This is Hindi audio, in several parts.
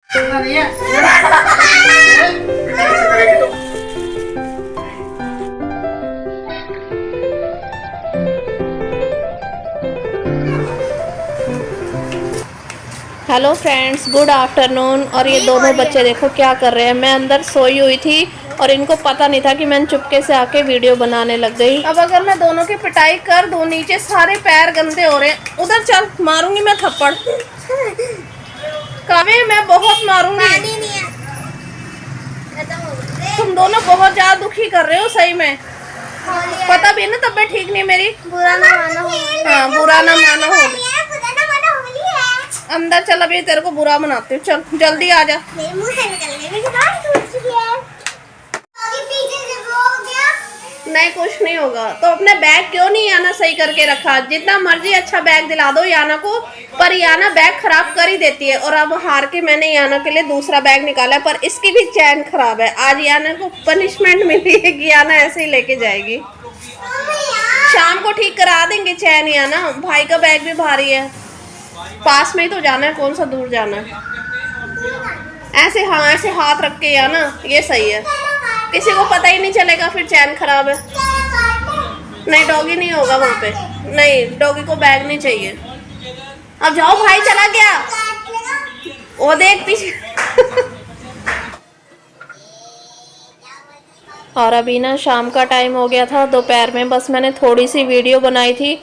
Hello friends, good afternoon. और ये दोनों बच्चे देखो क्या कर रहे हैं। मैं अंदर सोई हुई थी और इनको पता नहीं था कि मैं चुपके से आके वीडियो बनाने लग गई। अब अगर मैं दोनों की पिटाई कर दूं, नीचे सारे पैर गंदे हो रहे हैं। उधर चल, मारूंगी मैं थप्पड़। काव्य, मैं बहुत मारूंगी। तुम दोनों बहुत ज्यादा दुखी कर रहे हो सही में। पता भी है ना तबीयत ठीक नहीं मेरी। बुरा ना मानो। हाँ, बुरा ना मानो हो। अंदर चल, अभी तेरे को बुरा मनाती हूँ। चल जल्दी आ जा। मेरे मुंह से निकलने में कितना दूर चुकी है। आगे पीछे से वो हो गया। नहीं, कुछ नहीं होगा। तो अपने बैग क्यों नहीं याना सही करके रखा? जितना मर्जी अच्छा बैग दिला दो याना को, पर याना बैग खराब कर ही देती है। और अब हार के मैंने याना के लिए दूसरा बैग निकाला है, पर इसकी भी चैन खराब है। आज याना को पनिशमेंट मिली है कि याना ऐसे ही लेके जाएगी। शाम को ठीक करा देंगे चैन। याना, भाई का बैग भी भारी है। पास में ही तो जाना है, कौन सा दूर जाना है। ऐसे हाँ, ऐसे हाथ रख के याना, ये सही है। किसी को पता ही नहीं चलेगा फिर चैन खराब है। नहीं, डॉगी नहीं होगा वहाँ पे। नहीं, डॉगी को बैग नहीं चाहिए। अब जाओ, भाई चला गया। वो देख पीछे। और अभी ना शाम का टाइम हो गया था। दोपहर में बस मैंने थोड़ी सी वीडियो बनाई थी,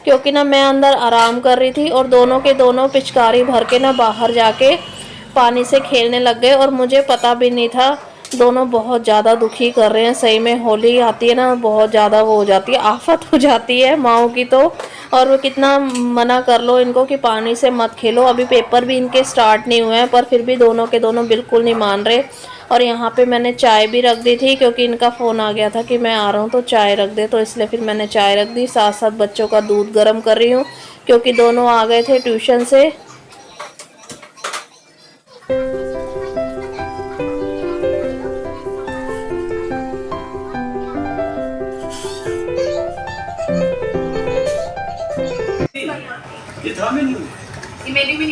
क्योंकि ना मैं अंदर आराम कर रही थी और दोनों के दोनों पिचकारी भर के ना बाहर जाके पानी से खेलने लग गए। और मुझे पता भी नहीं था। दोनों बहुत ज़्यादा दुखी कर रहे हैं सही में। होली आती है ना, बहुत ज़्यादा वो हो जाती है, आफत हो जाती है माओ की तो। और वो कितना मना कर लो इनको कि पानी से मत खेलो। अभी पेपर भी इनके स्टार्ट नहीं हुए हैं, पर फिर भी दोनों के दोनों बिल्कुल नहीं मान रहे। और यहाँ पे मैंने चाय भी रख दी थी, क्योंकि इनका फ़ोन आ गया था कि मैं आ रहा हूँ तो चाय रख दे। तो इसलिए फिर मैंने चाय रख दी। साथ साथ बच्चों का दूध गर्म कर रही हूँ, क्योंकि दोनों आ गए थे ट्यूशन से।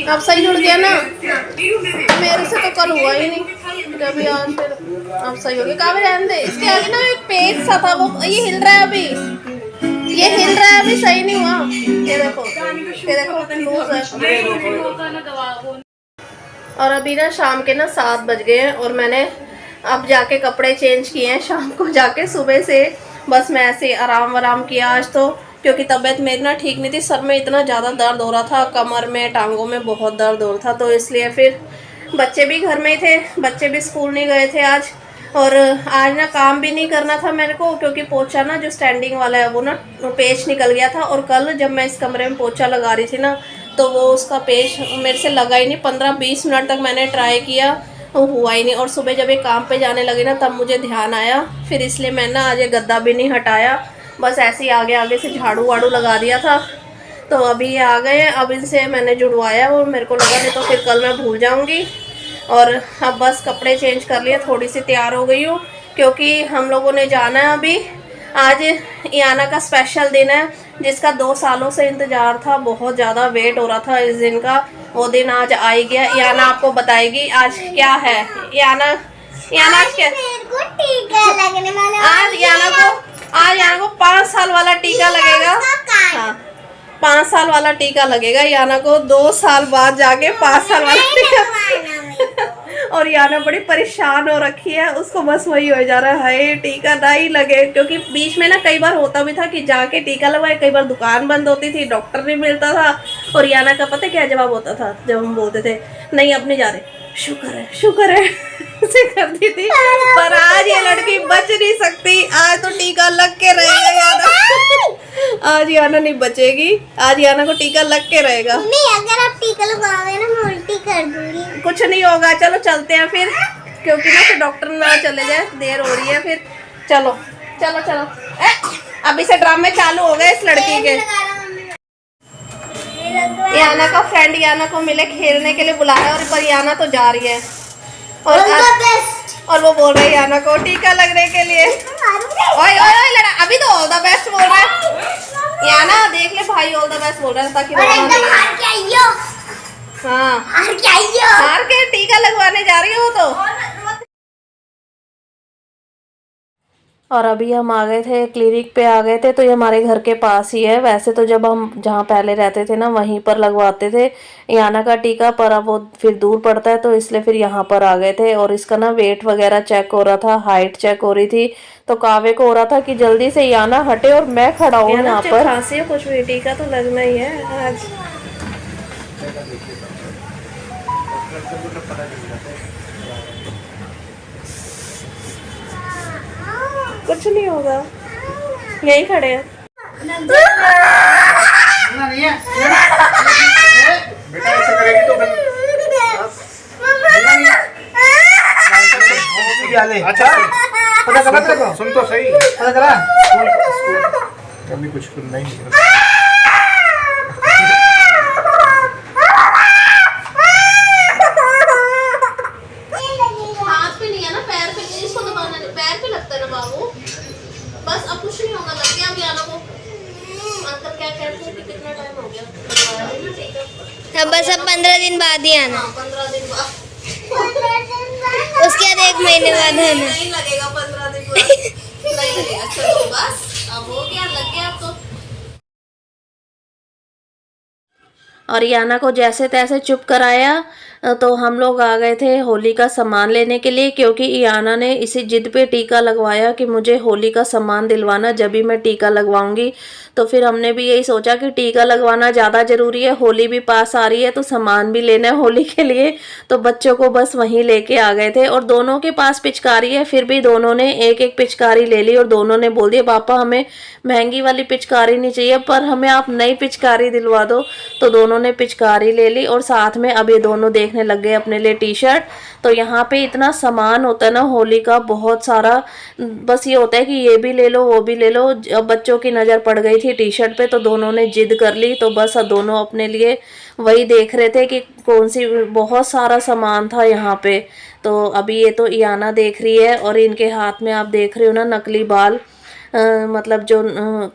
अब सही जुड़ गया ना। मेरे से तो कल हुआ ही नहीं, जब आज फिर अब सही हो गया। काफी रहने दे। इसके आगे ना एक पेज सा था, वो ये हिल रहा है अभी। ये हिल रहा है अभी, सही नहीं हुआ। ये देखो, ये देखो लूज है। और अभी ना शाम के ना 7 बज गए हैं और मैंने अब जाके कपड़े चेंज किए हैं। शाम को जाके सुबह से बस मैं ऐसे आराम किया आज तो, क्योंकि तबीयत मेरी ना ठीक नहीं थी। सर में इतना ज़्यादा दर्द हो रहा था, कमर में, टांगों में बहुत दर्द हो रहा था। तो इसलिए फिर बच्चे भी घर में ही थे, बच्चे भी स्कूल नहीं गए थे आज। और आज ना काम भी नहीं करना था मेरे को, क्योंकि पोछा ना जो स्टैंडिंग वाला है वो ना पेच निकल गया था। और कल जब मैं इस कमरे में पोछा लगा रही थी ना, तो वो उसका पेच मेरे से लगा ही नहीं। 15-20 मिनट तक मैंने ट्राई किया, वो हुआ ही नहीं। और सुबह जब ये काम पे जाने लगे ना, तब मुझे ध्यान आया। फिर इसलिए मैं ना आज ये गद्दा भी नहीं हटाया, बस ऐसे ही आगे आगे से झाड़ू वाड़ू लगा दिया था। तो अभी ये आ गए हैं, अब इनसे मैंने जुड़वाया। और मेरे को लगा नहीं तो फिर कल मैं भूल जाऊंगी। और अब बस कपड़े चेंज कर लिए, थोड़ी सी तैयार हो गई हूँ, क्योंकि हम लोगों ने जाना है अभी। आज याना का स्पेशल दिन है, जिसका 2 सालों से इंतज़ार था। बहुत ज़्यादा वेट हो रहा था इस दिन का। वो दिन आज आ ही गया। याना आपको बताएगी आज क्या है। याना क्या लगने वाला आज याना को 5 साल वाला टीका लगेगा। हाँ, 5 साल वाला टीका लगेगा याना को। 2 साल बाद जाके 5 साल वाला टीका। और याना बड़ी परेशान हो रखी है, उसको बस वही हो जा रहा है टीका ना ही लगे। क्योंकि बीच में ना कई बार होता भी था कि जाके टीका लगवाए, कई बार दुकान बंद होती थी, डॉक्टर नहीं मिलता था। और याना का पता क्या जवाब होता था जब हम बोलते थे नहीं अब नहीं जा रहे, शुक्र है से करती थी। पर आज ये लड़की बच नहीं सकती। आज तो टीका लग के रहेगा याना। आज याना नहीं बचेगी, आज याना को टीका लग के रहेगा। अगर आप टीका लगवाओगे ना मैं उल्टी कर दूंगी। कुछ नहीं होगा, चलो चलते हैं फिर, क्योंकि ना फिर डॉक्टर ना चले जाए, देर हो रही है फिर। चलो चलो चलो। अभी से ड्रामे चालू हो गए इस लड़की के। याना का फ्रेंड याना को मिले, खेलने के लिए बुलाया, और पर याना तो जा रही है। और वो बोल रहे याना को टीका लगने के लिए। ओए लड़ा, अभी तो ऑल द बेस्ट बोल रहा है याना। देख ले भाई, ऑल द बेस्ट बोल रहा है ताकि हाँ, हार के टीका लगवाने रही है वो तो। और अभी हम आ गए थे, क्लिनिक पे आ गए थे। तो ये हमारे घर के पास ही है। वैसे तो जब हम जहाँ पहले रहते थे ना वहीं पर लगवाते थे याना का टीका, पर अब वो फिर दूर पड़ता है तो इसलिए फिर यहाँ पर आ गए थे। और इसका ना वेट वगैरह चेक हो रहा था, हाइट चेक हो रही थी। तो कावे को हो रहा था कि जल्दी से याना हटे और मैं खड़ा हूँ यहाँ पर। खांसी कुछ भी, टीका तो लगना ही है आज। कुछ नहीं होगा, यही खड़े हैं। बेटा ऐसे करेगी तो अच्छा पता चला तेरे को? सुन तो सही, पता चला? अभी कुछ नहीं। हाथ पे नहीं है ना, पैर पे, इसको दबाना नहीं, पैर पे लगता है ना बाबू। बस अब कुछ नहीं होगा, लग गया अभी आना को। अंकल क्या कहते हैं कि कितना टाइम हो गया? अब बस अब 15 दिन बाद ही आना। 15 दिन बाद। उसके बाद 1 महीने बाद आना। नहीं लगेगा 15 दिन बाद, नहीं लगेगा। चलो बस अब हो गया, लग गया अब तो। और याना को जैसे तैसे चुप कराया तो हम लोग आ गए थे होली का सामान लेने के लिए, क्योंकि याना ने इसी जिद पे टीका लगवाया कि मुझे होली का सामान दिलवाना, जब भी मैं टीका लगवाऊंगी। तो फिर हमने भी यही सोचा कि टीका लगवाना ज़्यादा ज़रूरी है, होली भी पास आ रही है तो सामान भी लेना है होली के लिए। तो बच्चों को बस वहीं लेके आ गए थे। और दोनों के पास पिचकारी है, फिर भी दोनों ने एक एक पिचकारी ले ली। और दोनों ने बोल दिया पापा हमें महंगी वाली पिचकारी नहीं चाहिए, पर हमें आप नई पिचकारी दिलवा दो। तो दोनों ने पिचकारी ले ली। और साथ में अब ये दोनों देखने लग गए अपने लिए टी शर्ट। तो यहाँ पे इतना सामान होता है ना होली का, बहुत सारा। बस ये होता है कि ये भी ले लो वो भी ले लो। अब बच्चों की नज़र पड़ गई थी टी शर्ट पे तो दोनों ने जिद कर ली। तो बस अब दोनों अपने लिए वही देख रहे थे कि कौन सी, बहुत सारा सामान था यहाँ पे। तो अभी ये तो याना देख रही है और इनके हाथ में आप देख रहे हो ना नकली बाल, मतलब जो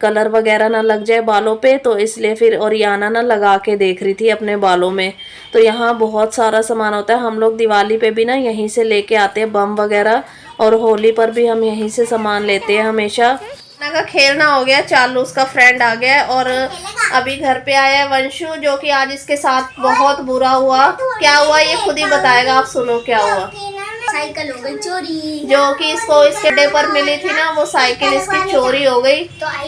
कलर वगैरह ना लग जाए बालों पे, तो इसलिए फिर और याना ना लगा के देख रही थी अपने बालों में। तो यहाँ बहुत सारा सामान होता है। हम लोग दिवाली पे भी ना यहीं से लेके आते हैं बम वगैरह, और होली पर भी हम यहीं से सामान लेते हैं हमेशा। का खेलना हो गया चालू, उसका फ्रेंड आ गया है। और अभी घर पे आया है वंशु, जो कि आज इसके साथ बहुत बुरा हुआ। क्या हुआ ये खुद ही बताएगा, आप सुनो क्या हुआ। साइकिल हो गई चोरी, जो कि इसको इसके अड्डे पर मिली थी ना, वो साइकिल इसकी चोरी हो गई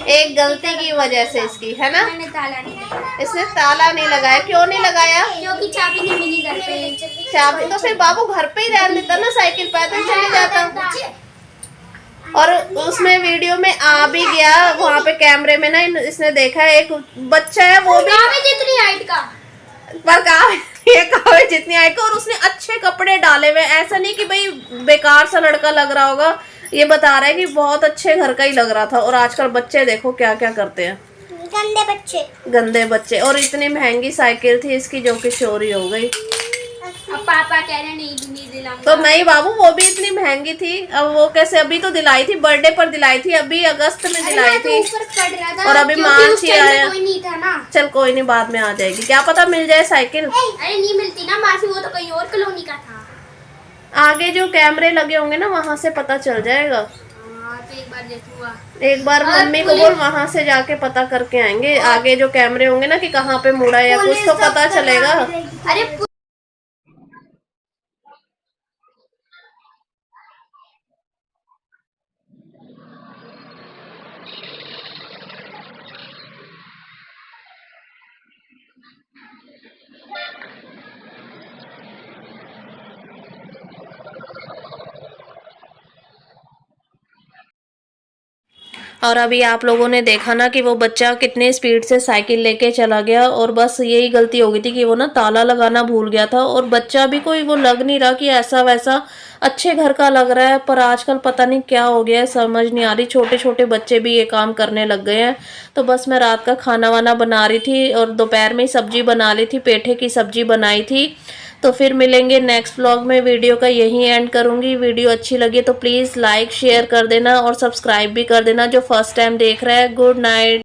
एक गलती की वजह से इसकी, है ना। मैंने ताला नहीं लगाया। इसने ताला नहीं लगाया, क्यों नहीं लगाया? क्योंकि चाबी नहीं मिली घर पे। चाबी तो फिर बाबू घर पे ही रहने देता ना, साइकिल पैदल चले जाता। और उसमें वीडियो में आ भी गया, वहाँ पे कैमरे में ना इसने देखा एक बच्चा है, वो भी जितनी हाइट का, पर कावे जितनी हाइट का, और उसने अच्छे कपड़े डाले हुए। ऐसा नहीं कि भाई बेकार सा लड़का लग रहा होगा, ये बता रहा है कि बहुत अच्छे घर का ही लग रहा था। और आजकल बच्चे देखो क्या क्या करते हैं, गंदे बच्चे। और इतनी महंगी साइकिल थी इसकी जो कि चोरी हो गई। अब पापा कह रहे नहीं दिलाऊंगा। तो नहीं बाबू, वो भी इतनी महंगी थी, अब वो कैसे, अभी तो दिलाई थी, बर्थडे पर दिलाई थी, अभी अगस्त में दिलाई थी। और अभी मार्च ही आया। कोई नहीं था ना। चल कोई नहीं, बाद में आ जाएगी, क्या पता मिल जाए साइकिल। अरे नहीं मिलती ना मासी, वो तो कहीं और कॉलोनी का था। आगे जो कैमरे लगे होंगे ना वहाँ से पता चल जाएगा। तो एक बार देखूंगा। एक बार मम्मी को बोल, वहाँ से जाके पता करके आएंगे। आगे जो कैमरे होंगे ना कि कहाँ पे मुड़ा या कुछ, तो पता चलेगा। अरे और अभी आप लोगों ने देखा ना कि वो बच्चा कितने स्पीड से साइकिल लेके चला गया। और बस यही गलती हो गई थी कि वो ना ताला लगाना भूल गया था। और बच्चा भी कोई वो लग नहीं रहा कि ऐसा वैसा अच्छे घर का लग रहा है, पर आजकल पता नहीं क्या हो गया है, समझ नहीं आ रही। छोटे छोटे बच्चे भी ये काम करने लग गए हैं। तो बस मैं रात का खाना वाना बना रही थी और दोपहर में ही सब्जी बना ली थी, पेठे की सब्जी बनाई थी। तो फिर मिलेंगे नेक्स्ट व्लॉग में। वीडियो का यही एंड करूंगी। वीडियो अच्छी लगी तो प्लीज़ लाइक शेयर कर देना और सब्सक्राइब भी कर देना जो फर्स्ट टाइम देख रहा है। Good night.